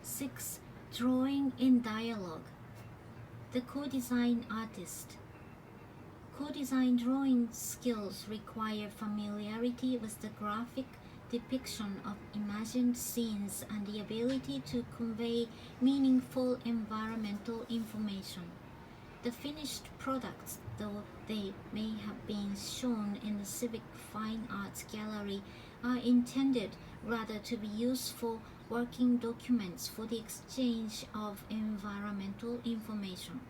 6. Drawing in dialogue. The co-design artist. Co-design drawing skills require familiarity with the graphic depiction of imagined scenes and the ability to convey meaningful environmental information. The finished products, though they may have been shown in the Civic Fine Arts Gallery, are intended rather to be useful working documents for the exchange of environmental information.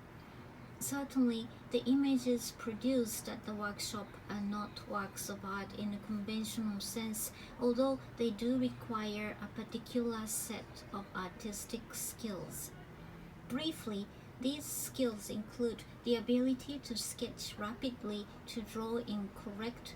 Certainly, the images produced at the workshop are not works of art in a conventional sense, although they do require a particular set of artistic skills. Briefly, these skills include the ability to sketch rapidly, to draw in correct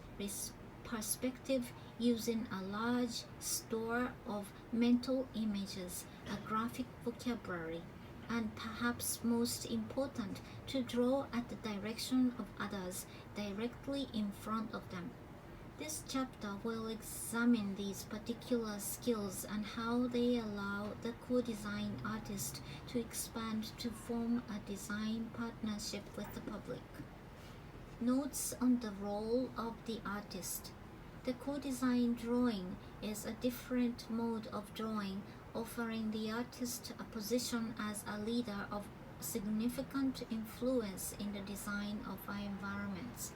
perspective using a large store of mental images, a graphic vocabulary, and perhaps most important, to draw at the direction of others directly in front of them. This chapter will examine these particular skills and how they allow the co-design artist to expand to form a design partnership with the public. Notes on the role of the artist. The co-design drawing is a different mode of drawing, offering the artist a position as a leader of significant influence in the design of our environments.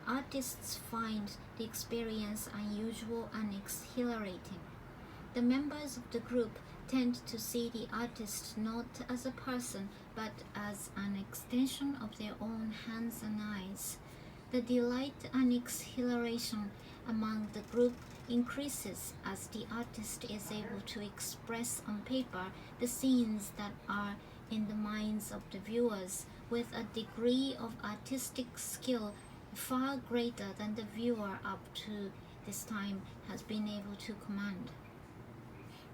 Artists find the experience unusual and exhilarating. The members of the group tend to see the artist not as a person but as an extension of their own hands and eyes. The delight and exhilaration among the group increases as the artist is able to express on paper the scenes that are in the minds of the viewers with a degree of artistic skill far greater than the viewer up to this time has been able to command.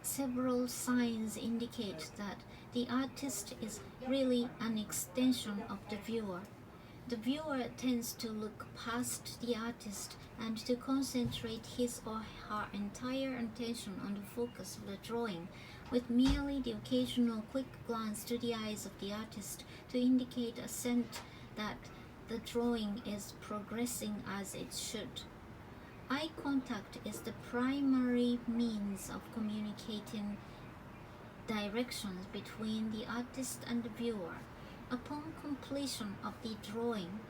Several signs indicate that the artist is really an extension of the viewer. The viewer tends to look past the artist and to concentrate his or her entire attention on the focus of the drawing, with merely the occasional quick glance to the eyes of the artist to indicate a sense that the drawing is progressing as it should. Eye contact is the primary means of communicating directions between the artist and the viewer. Upon completion of the drawing,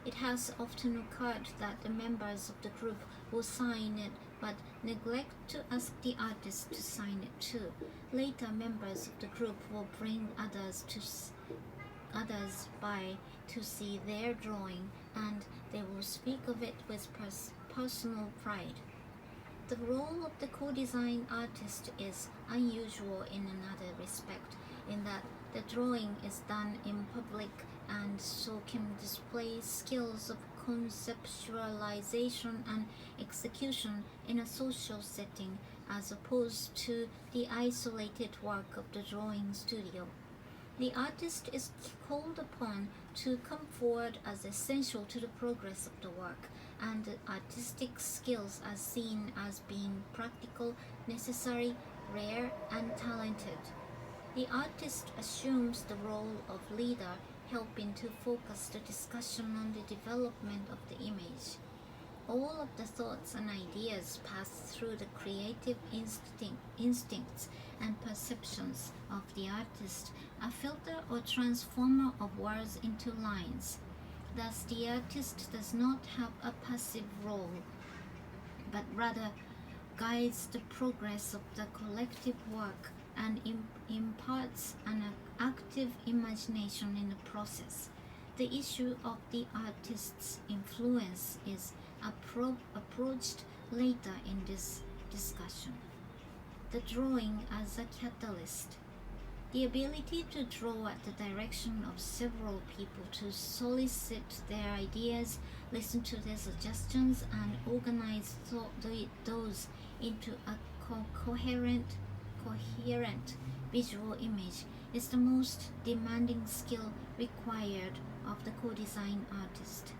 it has often occurred that the members of the group will sign it but neglect to ask the artist to sign it too. Later, members of the group will bring others by to see their drawing, and they will speak of it with personal pride. The role of the co-design artist is unusual in another respect, in that the drawing is done in public and so can display skills of conceptualization and execution in a social setting as opposed to the isolated work of the drawing studio. The artist is called upon to come forward as essential to the progress of the work, and the artistic skills are seen as being practical, necessary, rare, and talented. The artist assumes the role of leader, helping to focus the discussion on the development of the image. All of the thoughts and ideas pass through the creative instincts and perceptions of the artist, a filter or transformer of words into lines. Thus, the artist does not have a passive role, but rather guides the progress of the collective work and imparts an active imagination in the process. The issue of the artist's influence is approached later in this discussion. The drawing as a catalyst. The ability to draw at the direction of several people, to solicit their ideas, listen to their suggestions, and organize those into a coherent visual image is the most demanding skill required of the co-design artist.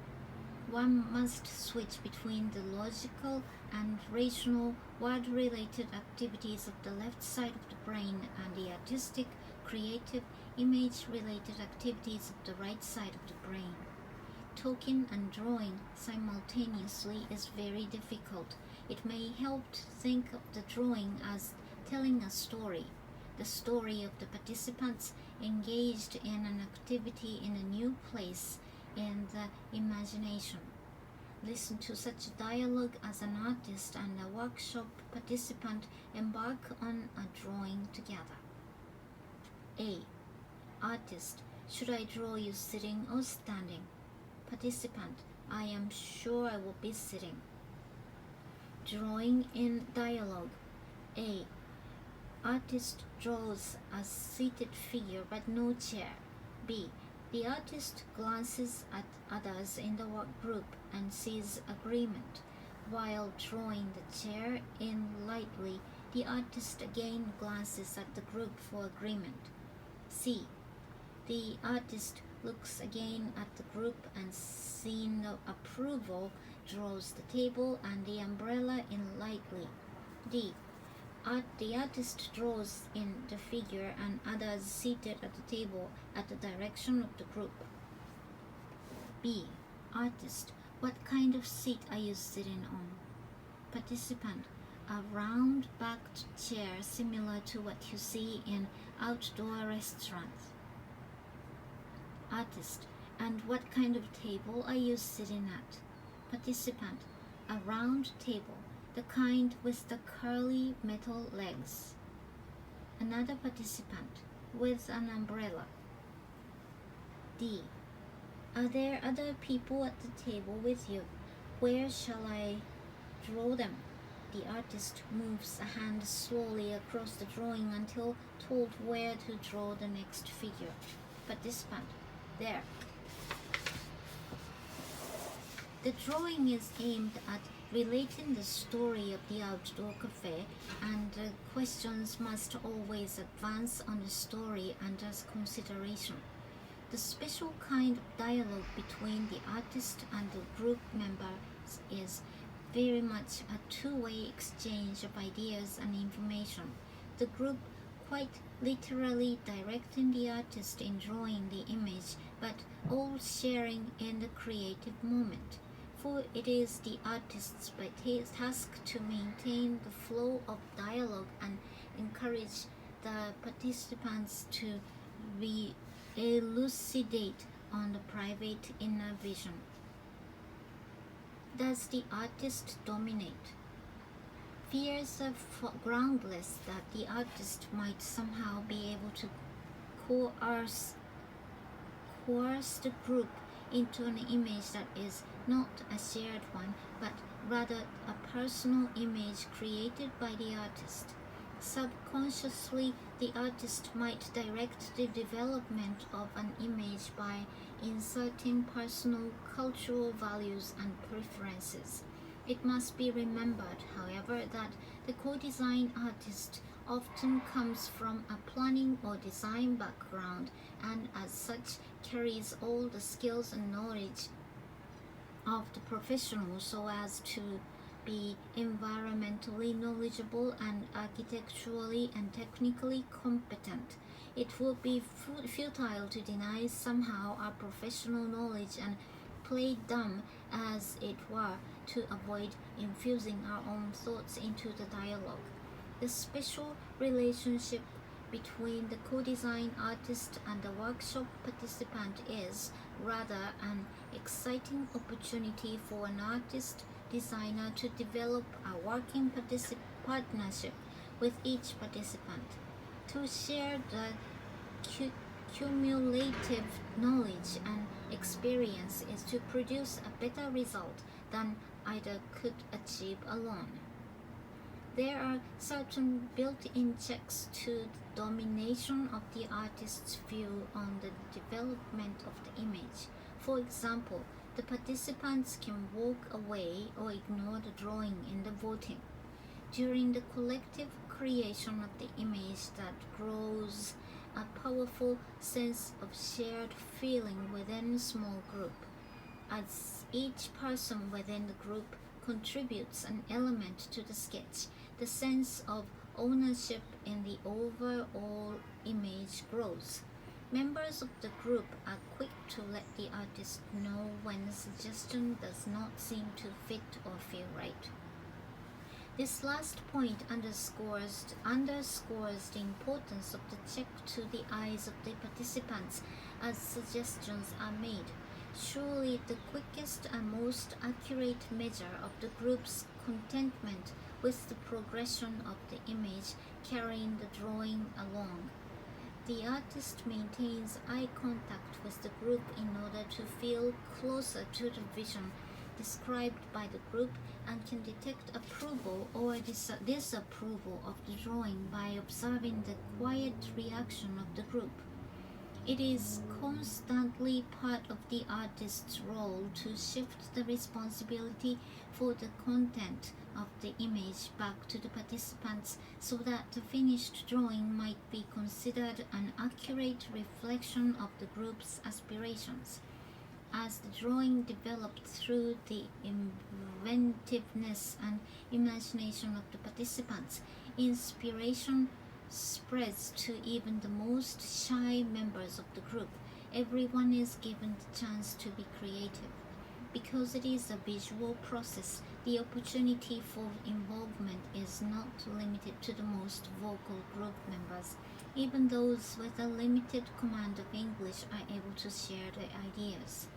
one must switch between the logical and rational word-related activities of the left side of the brain and the artistic, creative, image-related activities of the right side of the brain. Talking and drawing simultaneously is very difficult. It may help to think of the drawing as telling a story, the story of the participants engaged in an activity in a new place in the imagination. Listen to such dialogue as an artist and a workshop participant embark on a drawing together. A. Artist: should I draw you sitting or standing? Participant: I am sure I will be sitting. Drawing in dialogue. A. Artist draws a seated figure but no chair. B. The artist glances at others in the work group and sees agreement. While drawing the chair in lightly, the artist again glances at the group for agreement. C. The artist looks again at the group and seeing no approval, draws the table and the umbrella in lightly. D. The artist draws in the figure and others seated at the table at the direction of the group. B. Artist: what kind of seat are you sitting on? Participant: a round-backed chair similar to what you see in outdoor restaurants. Artist: and what kind of table are you sitting at? Participant: a round table, the kind with the curly metal legs. Another participant: with an umbrella. D. Are there other people at the table with you? Where shall I draw them? The artist moves a hand slowly across the drawing until told where to draw the next figure. Participant: there. The drawing is aimed at relating the story of the outdoor cafe, and questions must always advance on the story under consideration. The special kind of dialogue between the artist and the group members is very much a two-way exchange of ideas and information. The group quite literally directing the artist in drawing the image, but all sharing in the creative moment. For it is the artist's task to maintain the flow of dialogue and encourage the participants to elucidate on the private inner vision. Does the artist dominate? Fears are groundless that the artist might somehow be able to coerce the group into an image that is not a shared one, but rather a personal image created by the artist. Subconsciously, the artist might direct the development of an image by inserting personal cultural values and preferences. It must be remembered, however, that the co-design artist often comes from a planning or design background and as such carries all the skills and knowledge of the professional so as to be environmentally knowledgeable and architecturally and technically competent. It would be futile to deny somehow our professional knowledge and play dumb, as it were, to avoid infusing our own thoughts into the dialogue. The special relationship between the co-design artist and the workshop participant is rather an exciting opportunity for an artist designer to develop a working partnership with each participant, to share the cumulative knowledge and experience is to produce a better result than either could achieve alone. There are certain built-in checks to the domination of the artist's view on the development of the image. For example, the participants can walk away or ignore the drawing in the voting. During the collective creation of the image that grows a powerful sense of shared feeling within a small group. As each person within the group contributes an element to the sketch, the sense of ownership in the overall image grows. Members of the group are quick to let the artist know when a suggestion does not seem to fit or feel right. This last point underscores the importance of the check to the eyes of the participants as suggestions are made. Surely the quickest and most accurate measure of the group's contentment with the progression of the image carrying the drawing along. The artist maintains eye contact with the group in order to feel closer to the vision described by the group and can detect approval or disapproval of the drawing by observing the quiet reaction of the group. It is constantly part of the artist's role to shift the responsibility for the content of the image back to the participants so that the finished drawing might be considered an accurate reflection of the group's aspirations. As the drawing developed through the inventiveness and imagination of the participants, inspiration spreads to even the most shy members of the group. Everyone is given the chance to be creative. Because it is a visual process, the opportunity for involvement is not limited to the most vocal group members. Even those with a limited command of English are able to share their ideas.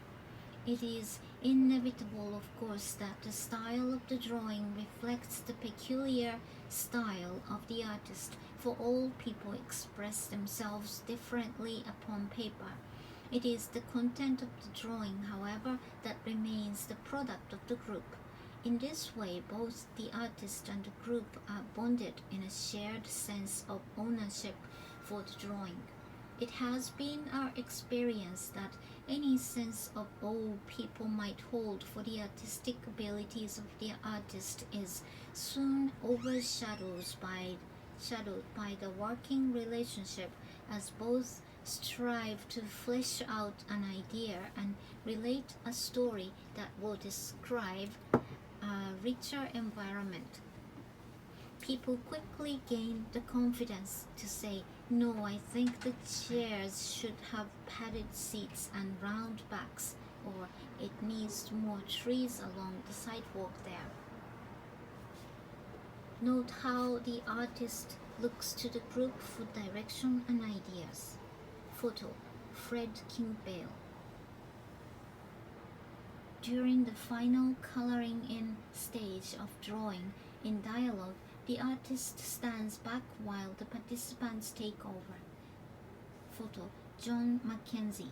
It is inevitable, of course, that the style of the drawing reflects the peculiar style of the artist, for all people express themselves differently upon paper. It is the content of the drawing, however, that remains the product of the group. In this way, both the artist and the group are bonded in a shared sense of ownership for the drawing. It has been our experience that any sense of awe people might hold for the artistic abilities of the artist is soon overshadowed by the working relationship, as both strive to flesh out an idea and relate a story that will describe a richer environment. People quickly gain the confidence to say, "No, I think the chairs should have padded seats and round backs," or "It needs more trees along the sidewalk there." Note how the artist looks to the group for direction and ideas. Photo, Fred Kimbale. During the final coloring in stage of drawing in dialogue, the artist stands back while the participants take over. Photo, John Mackenzie.